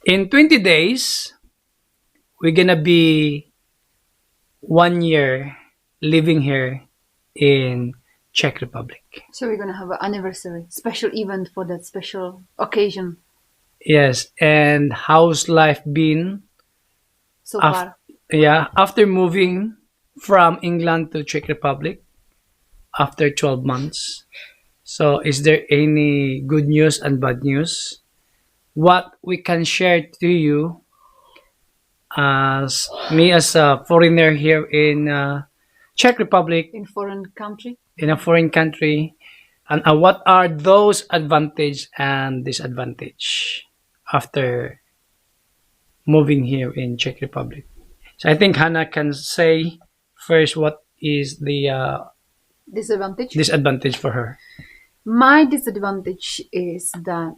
In 20 days, we're gonna be 1 year living here in Czech Republic. So we're gonna have an anniversary, special event for that special occasion Yes, and how's life been? so Af- far. yeah, after moving from England to Czech Republic after 12 months. So, is there any good news and bad news? What we can share to you as me as a foreigner here in Czech Republic In foreign country. in a foreign country, and what are those advantage and disadvantage after moving here in Czech Republic. So I think Hannah can say first what is the Disadvantage. disadvantage for her. My disadvantage is that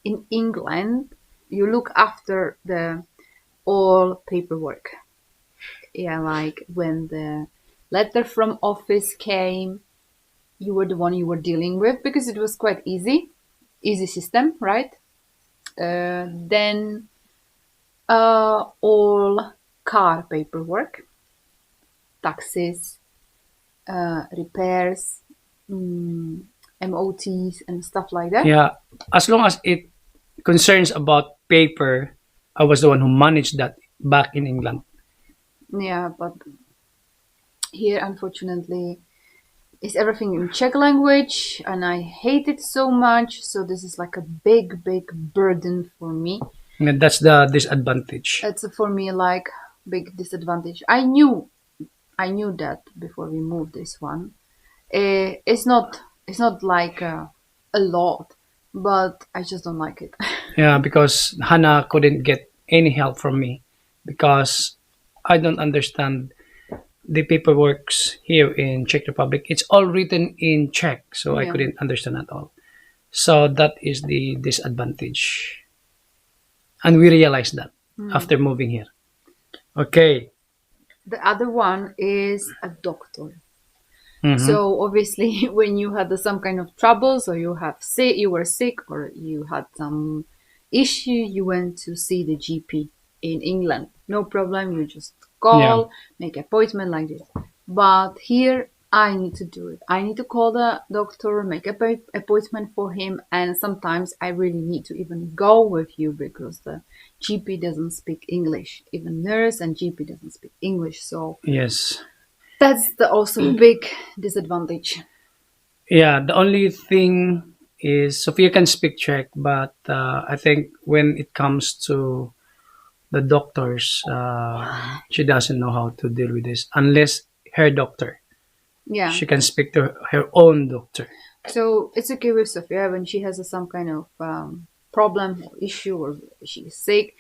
in England you look after the all paperwork. Yeah, like when the letter from office came, you were the one you were dealing with because it was quite easy system, right? Then all car paperwork, taxes, repairs, MOTs and stuff like that. Yeah, as long as it concerns about paper, I was the one who managed that back in England. Yeah, but here, unfortunately, is everything in Czech language, and I hate it so much. So this is like a big, big burden for me. And that's the disadvantage. It's for me like big disadvantage. I knew that before we moved this one. It's not like a lot, but I just don't like it. Yeah, because Hannah couldn't get any help from me because I don't understand the paperworks here in Czech Republic. It's all written in Czech, so I Yeah. couldn't understand at all. So that is the disadvantage. And we realized that after moving here. Okay. The other one is a doctor. Mhm. So obviously, when you had some kind of troubles, or you were sick, or you had some issue, you went to see the GP in England. No problem. You just call, make appointment like this. But here, I need to do it. I need to call the doctor, make a appointment for him, and sometimes I really need to even go with you because the GP doesn't speak English. Even nurse and GP doesn't speak English. So Yes. that's the also big disadvantage. Yeah, the only thing is Sophia can speak Czech, but I think when it comes to the doctors, she doesn't know how to deal with this unless her doctor. Yeah. She can speak to her own doctor. So it's okay with Sophia when she has some kind of problem or issue or she's sick.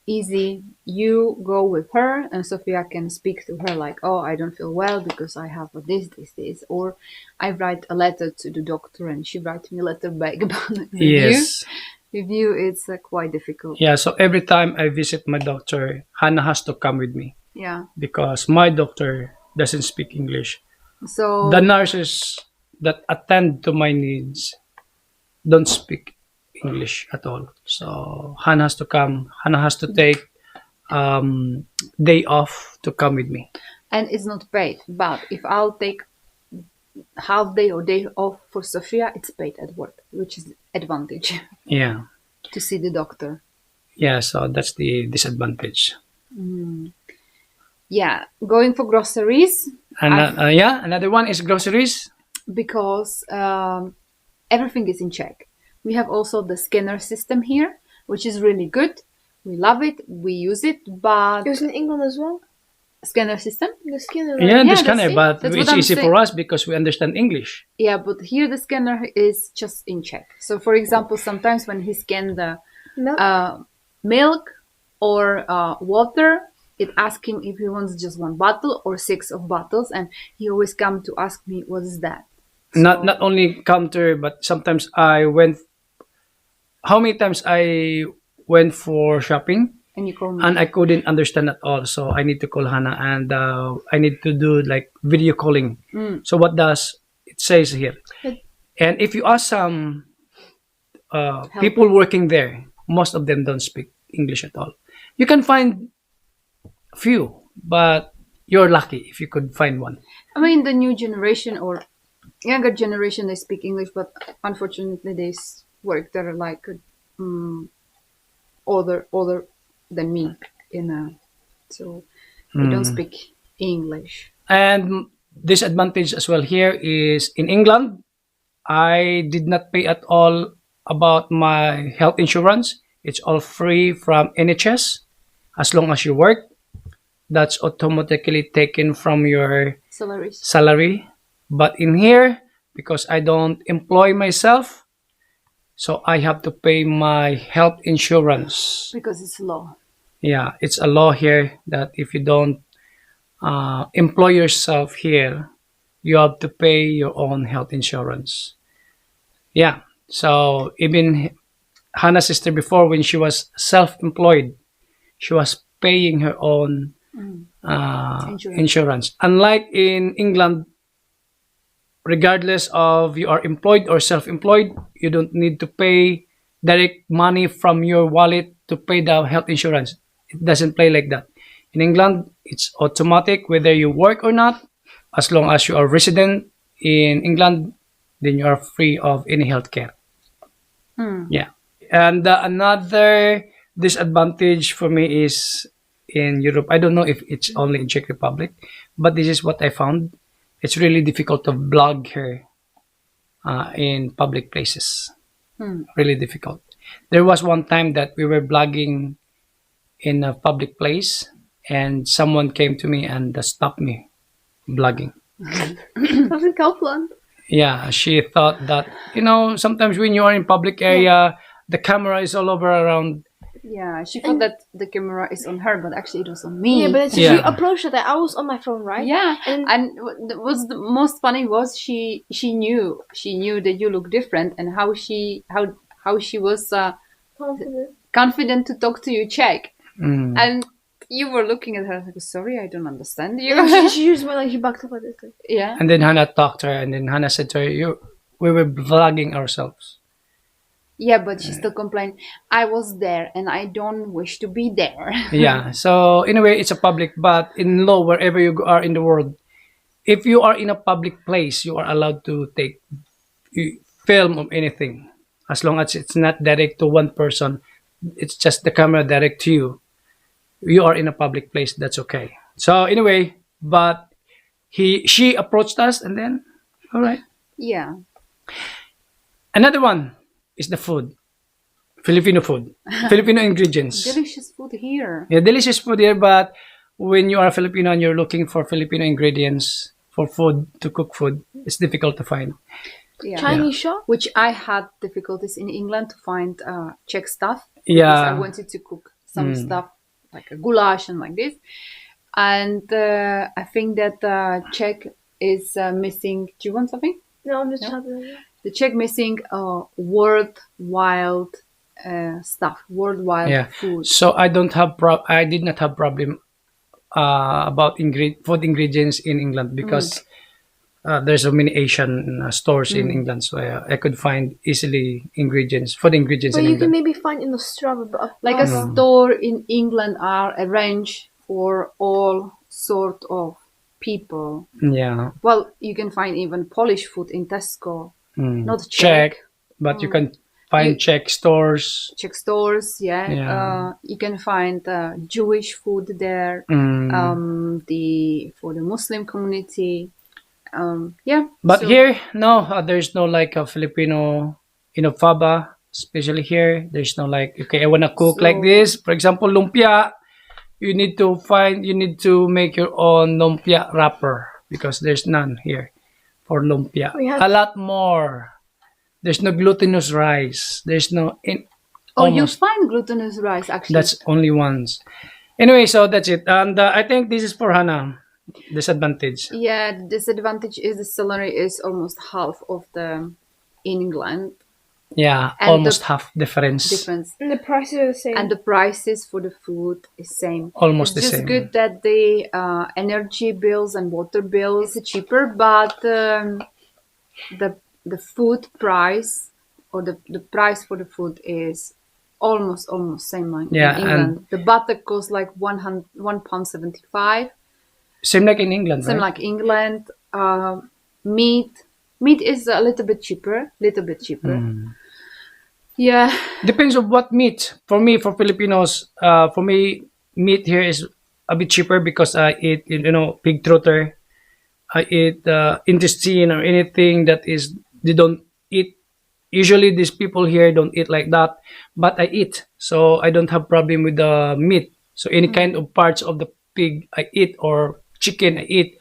Easy, you go with her, and Sophia can speak to her like, "Oh, I don't feel well because I have this," or I write a letter to the doctor and she writes me a letter back about it. Yes. With you, it's quite difficult. Yeah, so every time I visit my doctor, Hannah has to come with me Yeah. because my doctor doesn't speak English. So The nurses that attend to my needs don't speak English at all. So Hannah has to come. Hannah has to take day off to come with me. and it's not paid, but if I'll take half day or day off for Sophia, it's paid at work, which is advantage Yeah, to see the doctor. yeah. So that's the disadvantage. Yeah, going for groceries And yeah, another one is groceries. because everything is in Czech. We have also the scanner system here, which is really good. We love it. We use it, but It was in England as well. scanner system. The scanner. Yeah, Yeah, this kind that's of, it. but That's it's what I'm easy saying. for us because we understand English. Yeah, but here the scanner is just in Czech. So, for example, sometimes when he scanned the No. milk or water, it asks him if he wants just one bottle or 6 of bottles, and he always come to ask me what is that. Not only counter, but sometimes I went. How many times I went for shopping And you call me. and I couldn't understand at all. So I need to call Hannah and I need to do like video calling. So what does it says here? It- And if you ask some people working there, most of them don't speak English at all. You can find a few, but you're lucky if you could find one. I mean, the new generation or younger generation, they speak English, but unfortunately, work that are like older than me, so they don't speak English. And disadvantage as well here is in England, I did not pay at all about my health insurance. It's all free from NHS. As long as you work, that's automatically taken from your Salaries. salary. But in here, because I don't employ myself, so I have to pay my health insurance. Because it's law. Yeah, it's a law here that if you don't employ yourself here, you have to pay your own health insurance. Yeah, so even Hannah's sister before, when she was self-employed, she was paying her own Insurance. insurance. Unlike in England, regardless of you are employed or self-employed, you don't need to pay direct money from your wallet to pay the health insurance. It doesn't play like that. In England, it's automatic whether you work or not. As long as you are resident in England, then you are free of any health care. Yeah. And another disadvantage for me is in Europe. I don't know if it's only in Czech Republic, but this is what I found. It's really difficult to blog here in public places. Really difficult. There was one time that we were blogging in a public place, and someone came to me and stopped me blogging. That's in Kaufland. Yeah, she thought that sometimes when you are in public area, the camera is all over around. Yeah, she thought that the camera is on her, but actually it was on me. Yeah, but it's Yeah. you approached it. I was on my phone, right? Yeah, And- and what's the most funny was she knew that you look different, and how she was confident to talk to you Czech, and you were looking at her like, sorry, I don't understand you. And she used my like she backed up like this. Like, Yeah, And then Hannah talked to her, and then Hannah said to her, we were vlogging ourselves. yeah, but she still complained. I was there, and I don't wish to be there. Yeah, so in a way, it's a public, but in law, wherever you are in the world, if you are in a public place, you are allowed to take film of anything, as long as it's not direct to one person. It's just the camera direct to you. You are in a public place, that's okay. So anyway, but she approached us, and then all right. Yeah, Another one is the food, Filipino food, Filipino ingredients. delicious food here. Yeah, delicious food here, but when you are a Filipino and you're looking for Filipino ingredients for food to cook food, it's difficult to find. Yeah. Chinese shop. Which I had difficulties in England to find Czech stuff. Yeah. Because I wanted to cook some stuff like a goulash and like this. And I think that Czech is missing. Do you want something? No, I'm just No? having. The Czech missing world wild stuff, world wild Yeah. food. So I did not have problem about food ingredients in England because there's so many Asian stores in England, so I could find easily food ingredients But in you can England. maybe find in the store, but Like a store in England are arranged for all sort of people. Yeah. Well, you can find even Polish food in Tesco, not Czech, Czech. but you can find You- Czech stores. Czech stores, yeah. Yeah. You can find Jewish food there. For the Muslim community, yeah. But so- here, no, there's no like a Filipino, faba, especially here. There's no like, okay, I want to cook like So- this. For example, lumpia, you need to make your own lumpia wrapper because there's none here for lumpia. We have- A lot more. There's no glutinous rice. There's no, Oh, you almost. find glutinous rice actually. That's only ones. Anyway, so that's it. And I think this is for Hannah. Disadvantage. Yeah, the disadvantage is the salary is almost half of the in England Yeah, And almost the half difference. difference. and the prices are the same. And the prices for the food is same. Almost the It's just same. good that the energy bills and water bills is cheaper, but the food price or the price for the food is almost same like Yeah, in England. The butter costs like £1.75. Same like in England, Same right? like England. Meat is a little bit cheaper. Yeah. Depends on what meat. For me, for Filipinos, for me, meat here is a bit cheaper because I eat, pig trotter. I eat intestine or anything that is they don't eat. Usually, these people here don't eat like that, but I eat, so I don't have problem with the meat. So any kind of parts of the pig I eat or chicken I eat.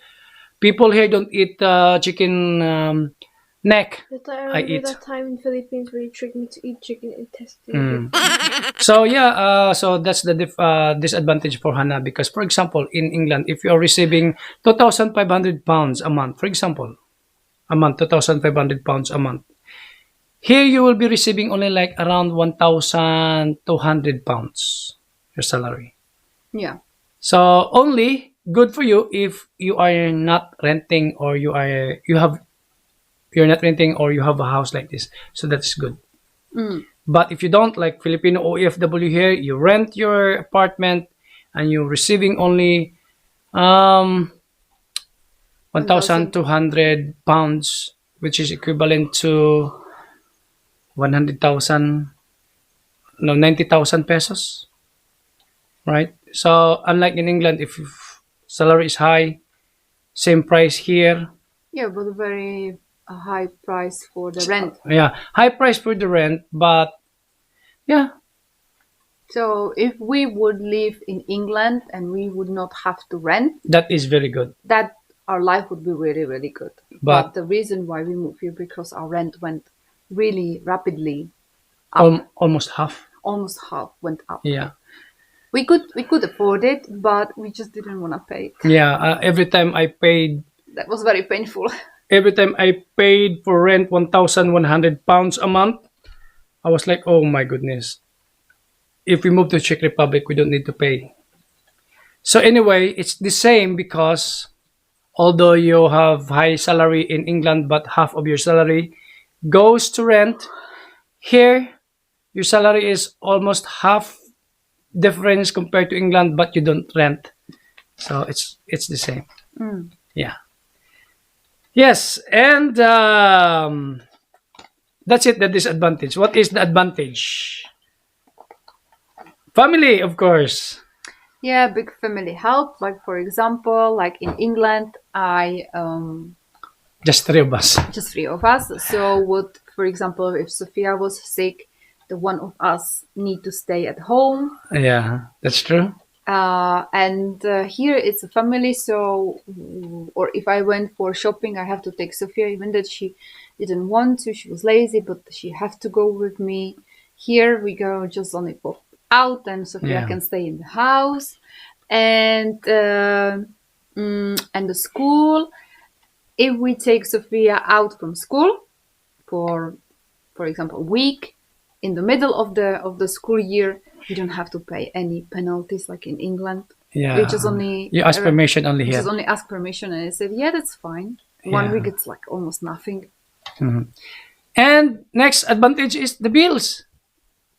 People here don't eat chicken neck. But I I remember eat. that time in Philippines where you tricked me to eat chicken intestine. Mm. So yeah, so that's the disadvantage for Hannah because, for example, in England, if you are receiving 2,500 pounds a month, for example, a month, 2,500 pounds a month. Here you will be receiving only like around 1,200 pounds your salary. Yeah. So only good for you if you are not renting or you're not renting or you have a house like this. So that's good. But if you don't, like Filipino OFW here, you rent your apartment and you're receiving only 1,200 pounds, which is equivalent to 100,000, no, 90,000 pesos, right? So unlike in England, if salary is high, same price here. Yeah, but a very high price for the rent. Yeah, high price for the rent, but yeah, So if we would live in England and we would not have to rent, that is very good. that our life would be really, really good. But- But the reason why we moved here because our rent went really rapidly up. Almost half. Almost half went up. Yeah. We could afford it, but we just didn't want to pay it. Yeah, every time I paid That was very painful. for rent 1,100 pounds a month, I was like, oh my goodness. If we move to Czech Republic, we don't need to pay. So anyway, it's the same because although you have high salary in England, but half of your salary goes to rent, here your salary is almost half difference compared to England, but you don't rent. So it's the same. Yeah. Yes, and that's it, the disadvantage. What is the advantage? Family, of course. Yeah, big family help. Like for example, like in England, I Just three of us. just three of us. So would, for example, if Sophia was sick, the one of us need to stay at home. Yeah, that's true. And here it's a family. So, or if I went for shopping, I have to take Sophia, even that she didn't want to. She was lazy, but she have to go with me. Here we go just only pop out, and Sophia Yeah. can stay in the house. And the school. If we take Sophia out from school for example, a week in the middle of the school year, we don't have to pay any penalties like in England. Yeah. We just only You ask permission only we here. just only ask permission, and I said, yeah, that's fine. One Yeah. week it's like almost nothing. And next advantage is the bills.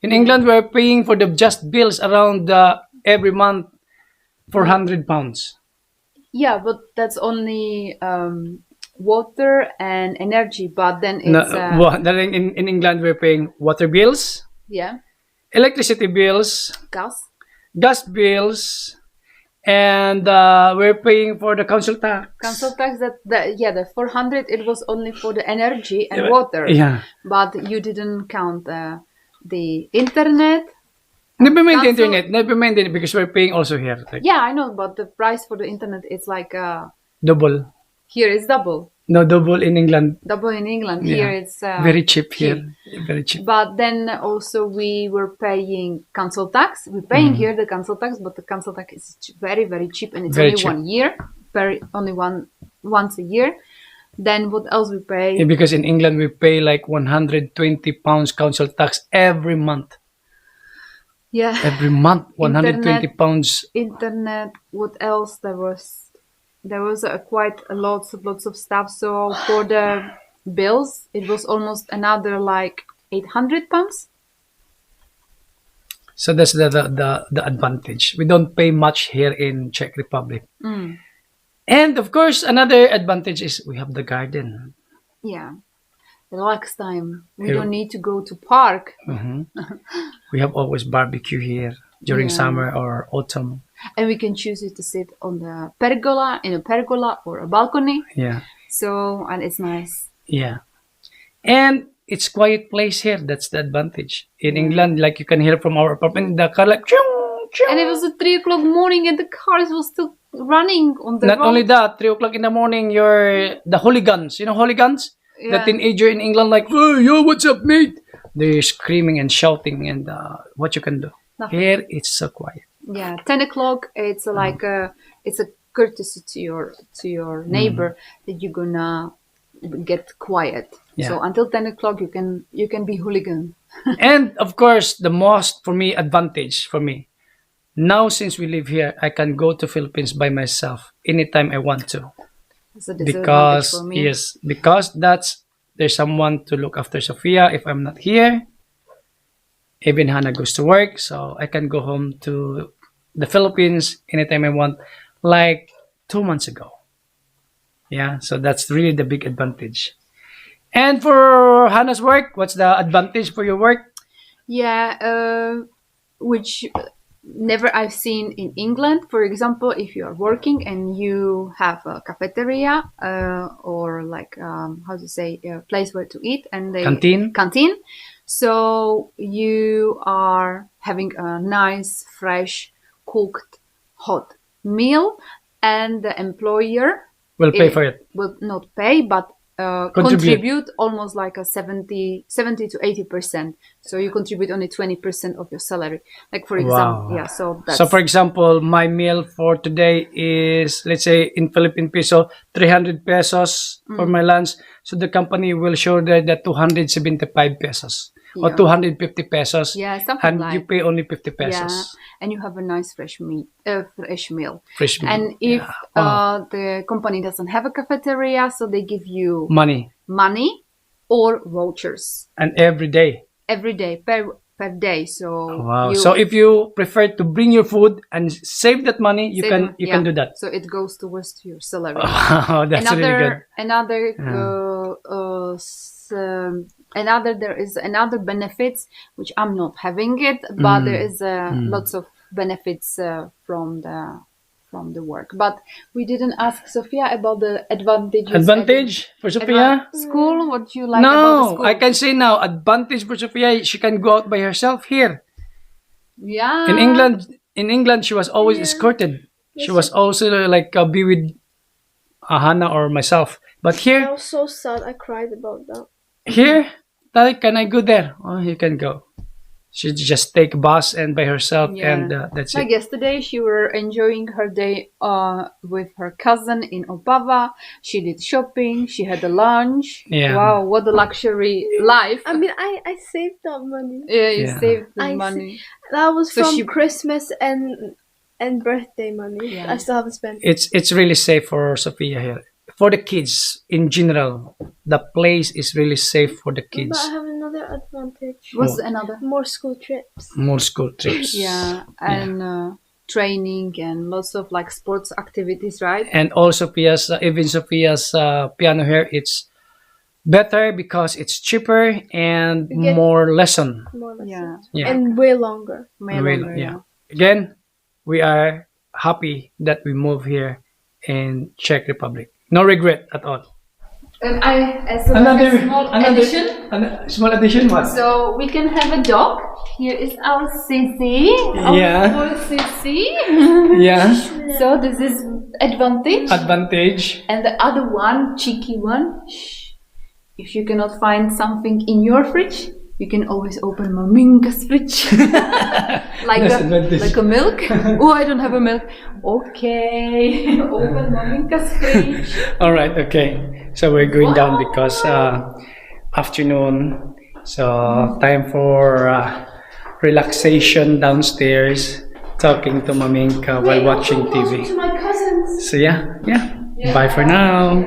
In England, we're paying for the just bills around every month, 400 pounds. Yeah, but that's only water and energy. But then it's Then in England, we're paying water bills, yeah, electricity bills, gas. gas bills, and we're paying for the council tax. Council tax the 400 it was only for the energy and water. Yeah. But you didn't count the internet. Never mind the Council- internet. Never mind it because we're paying also here. Like Yeah, I know, but the price for the internet is like double. here it's double. No, double in England. Double in England. Yeah. Here it's Very cheap here. Very cheap. But then also we were paying council tax. We're paying here the council tax, but the council tax is very, very cheap, and it's Very only cheap. 1 year, once a year. Then what else we pay? Yeah, because in England we pay like 120 pounds council tax every month. Yeah, Every month, 120 pounds. internet. What else? There was quite a lots of stuff. So for the bills, it was almost another like 800 pounds. So that's the advantage. We don't pay much here in Czech Republic. Mm. And of course, another advantage is we have the garden. Yeah. Relax time. We Yeah. don't need to go to park. Mhm. We have always barbecue here during Yeah. summer or autumn. And we can choose it to sit on the pergola, in a pergola or a balcony. Yeah, So, and it's nice. yeah. And it's quiet place here. That's the advantage. In Yeah. England, like you can hear from our apartment, the car like chung, chung. And it was at 3 o'clock morning and the cars were still running on the Not road. only that, 3 o'clock in the morning, you're the hooligans. You know hooligans? The Yeah. teenager in England, like, "Hey, yo, what's up, mate?" They're screaming and shouting, and what you can do. Nothing. Here, it's so quiet. Yeah, 10 o'clock. It's like it's a courtesy to your neighbor that you're gonna get quiet. Yeah. So until 10 o'clock, you can be hooligan. And of course, the most for me advantage for me now, since we live here, I can go to Philippines by myself anytime I want to. That's a disadvantage Because for me. yes, because there's someone to look after Sophia if I'm not here. Even Hannah goes to work, so I can go home to the Philippines anytime I want, like 2 months ago. Yeah, so that's really the big advantage. And for Hannah's work, what's the advantage for your work? Yeah, which never I've seen in England. For example, if you are working and you have a cafeteria or like how to say a place where to eat and they Canteen? so you are having a nice, fresh, cooked, hot meal, and the employer We'll pay for it. will not pay, but Contribute. contribute almost like a 70 to 80%. So you contribute only 20% of your salary. Like for example, Wow. yeah. So that's So for example, my meal for today is, let's say in Philippine peso, 300 pesos for my lunch. So the company will show that 275 pesos or Yeah. 250 pesos. Yeah, something And like you pay only 50 yeah, pesos. and you have a nice fresh meal, fresh meal. Fresh meal. And if Yeah. Wow. the company doesn't have a cafeteria, so they give you Money. money or vouchers And every day. every day per day. So Wow. you So if you prefer to bring your food and save that money, you save can them, you yeah. can do that. So it goes towards to your salary. Wow, that's really good. There is another benefits which I'm not having it, but there is lots of benefits from the work. But we didn't ask Sophia about the advantages. Advantage for Sophia? School, what do you like about the No, school? I can say now, advantage for Sophia, she can go out by herself here. Yeah. In England, she was always escorted. She was also like be with Hannah or myself. But I here, was so sad. I cried about that. Daddy, can I go there? Oh, you can go. She just take a bus and by herself, Yeah. and that's Like it. yesterday, she were enjoying her day with her cousin in Opava. She did shopping. She had a lunch. Yeah. Wow, what a luxury life! I mean, I saved that money. Yeah, you Yeah. saved the I money. That was So from she- Christmas and birthday money. Yeah. I still haven't spent. It's really safe for Sophia here. For the kids in general, the place is really safe for the But kids. I have another advantage. What's another? More school trips. More school trips. Yeah, and training and lots of like sports activities, right? And all Sophia's, even Sophia's piano here, it's better because it's cheaper and You get- more lesson. More lessons. Yeah, Yeah. And way longer. May Really, longer, yeah. Again, we are happy that we move here in Czech Republic. No regret at all. And as a small addition. Small addition. What? So we can have a dog. Here is our Sissy. Yeah. Our Sissy. Yeah. So this is advantage. Advantage. And the other one, cheeky one. Shh. If you cannot find something in your fridge, you can always open Maminka's fridge. like That's advantage. a milk. Oh, I don't have a milk. Okay. Open Maminka's fridge. All right. Okay. So we're going down because afternoon. So time for relaxation downstairs, talking to Maminka while watching Also TV. to my cousins. So yeah. Bye for now.